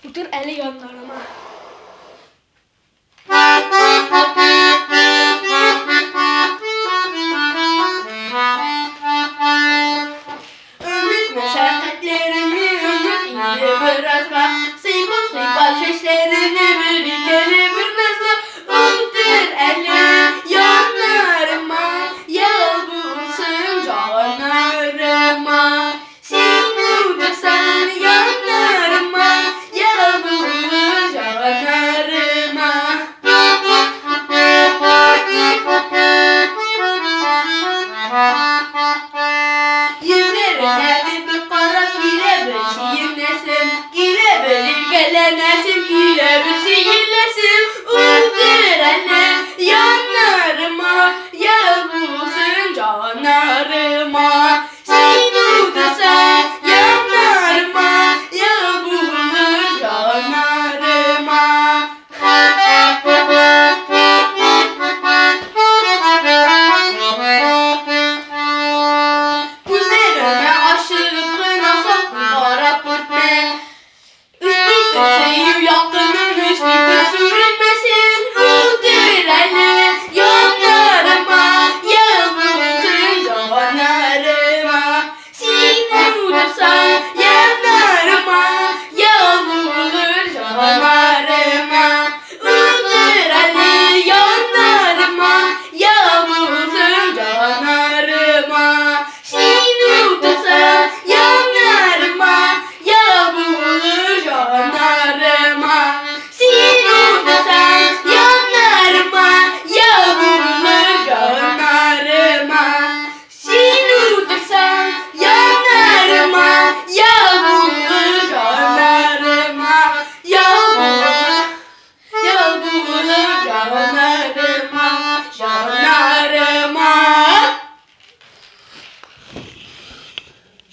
Otur eli yanlarıma. Ömür meşakkatlerini unut iyice biraz bak. Sıybap sıybap şişlerini bir kere bir nazla. Otur eli yanlarıma. Yal bulsun canlarıma. Sen yanlarıma. Yal bulsun canlarıma. Yüzlerine bir kara gile bir şeyim nesim. Gile bir gele nesim gile bir şeyim.